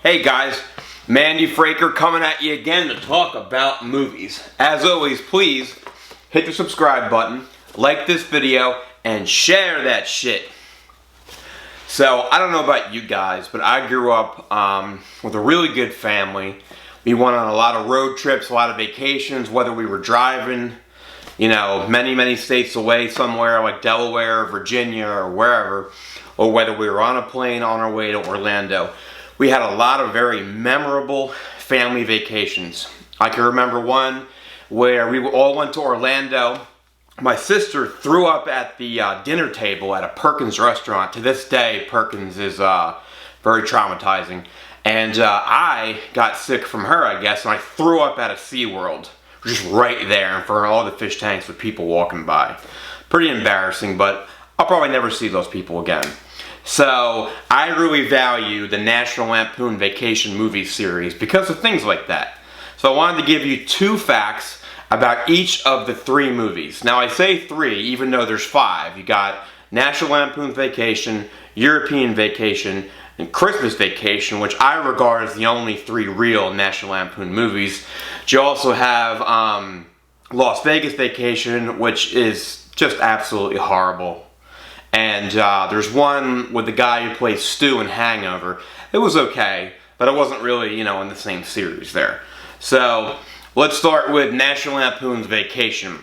Hey guys, Mandy Fraker coming at you again to talk about movies. As always, please hit the subscribe button, like this video, and share that shit. So, I don't know about you guys, but I grew up with a really good family. We went on a lot of road trips, a lot of vacations, whether we were driving, you know, many states away somewhere like Delaware, Virginia, or wherever, or whether we were on a plane on our way to Orlando. We had a lot of very memorable family vacations. I can remember one where we all went to Orlando. My sister threw up at the dinner table at a Perkins restaurant. To this day, Perkins is very traumatizing. And I got sick from her, I guess, and I threw up at a SeaWorld. Just right there in front of all the fish tanks with people walking by. Pretty embarrassing, but I'll probably never see those people again. So, I really value the National Lampoon Vacation movie series because of things like that. So I wanted to give you 2 facts about each of the 3 movies. Now I say 3 even though there's 5. You got National Lampoon Vacation, European Vacation, and Christmas Vacation, which I regard as the only 3 real National Lampoon movies. But you also have Las Vegas Vacation, which is just absolutely horrible. And there's one with the guy who plays Stu in Hangover. It was okay, but it wasn't really, you know, in the same series there. So, let's start with National Lampoon's Vacation.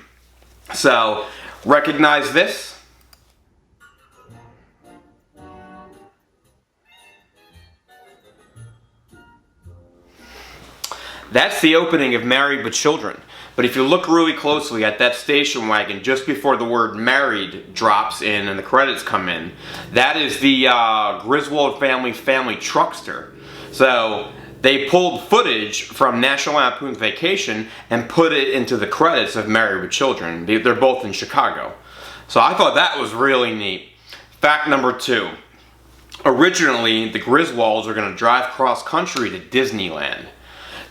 So, recognize this? That's the opening of Married with Children. But if you look really closely at that station wagon just before the word married drops in and the credits come in, that is the Griswold family Truckster. So they pulled footage from National Lampoon's Vacation and put it into the credits of Married with Children. They're both in Chicago. So I thought that was really neat. Fact number 2. Originally, the Griswolds are going to drive cross country to Disneyland.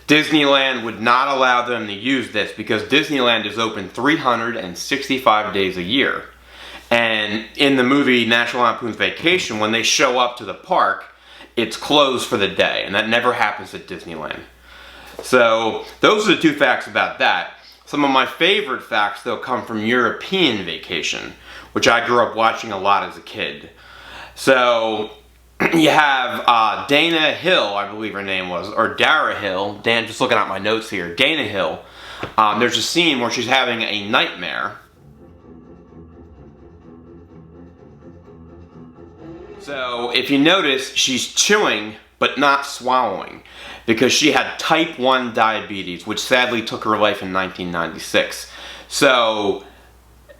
Disneyland would not allow them to use this because Disneyland is open 365 days a year. And in the movie National Lampoon's Vacation, when they show up to the park, it's closed for the day, and that never happens at Disneyland. So, those are the 2 facts about that. Some of my favorite facts, though, come from European Vacation, which I grew up watching a lot as a kid. So, you have Dana Hill, I believe her name was, or Dara Hill. Dan, just looking at my notes here. Dana Hill. There's a scene where she's having a nightmare. So, if you notice, she's chewing, but not swallowing, because she had type 1 diabetes, which sadly took her life in 1996. So,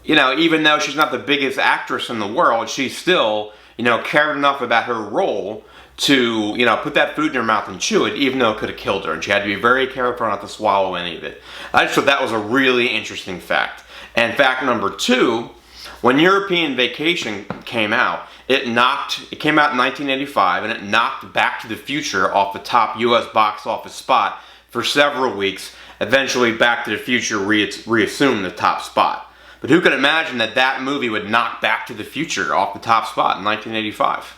you know, even though she's not the biggest actress in the world, she's still, you know, cared enough about her role to, you know, put that food in her mouth and chew it, even though it could have killed her. And she had to be very careful not to swallow any of it. I just thought that was a really interesting fact. And fact number 2, when European Vacation came out, it came out in 1985, and it knocked Back to the Future off the top US box office spot for several weeks. Eventually, Back to the Future reassumed the top spot. But who could imagine that that movie would knock Back to the Future off the top spot in 1985?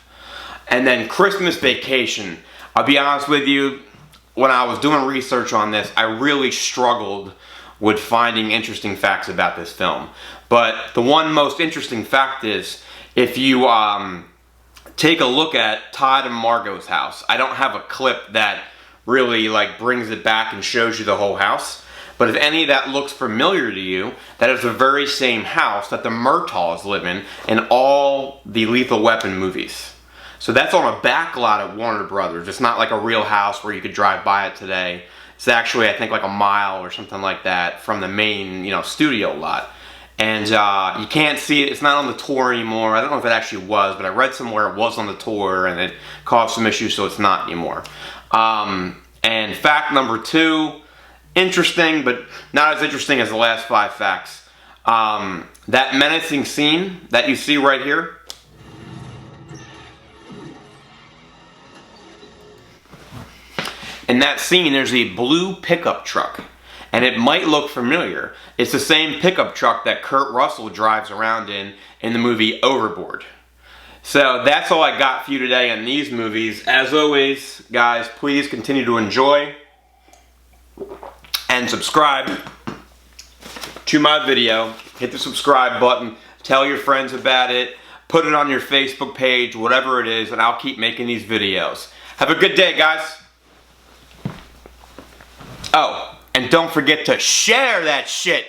And then Christmas Vacation. I'll be honest with you, when I was doing research on this, I really struggled with finding interesting facts about this film. But the one most interesting fact is, if you take a look at Todd and Margot's house, I don't have a clip that really like brings it back and shows you the whole house. But if any of that looks familiar to you, that is the very same house that the Murtaughs live in all the Lethal Weapon movies. So that's on a back lot at Warner Brothers. It's not like a real house where you could drive by it today. It's actually, I think, like a mile or something like that from the main, you know, studio lot. And you can't see it. It's not on the tour anymore. I don't know if it actually was, but I read somewhere it was on the tour and it caused some issues, so it's not anymore. And fact number 2, interesting, but not as interesting as the last 5 facts. That menacing scene that you see right here. In that scene, there's a blue pickup truck. And it might look familiar. It's the same pickup truck that Kurt Russell drives around in the movie Overboard. So that's all I got for you today on these movies. As always, guys, please continue to enjoy and subscribe to my video. Hit the subscribe button, tell your friends about it, put it on your Facebook page, whatever it is, and I'll keep making these videos. Have a good day, guys. Oh, and don't forget to share that shit.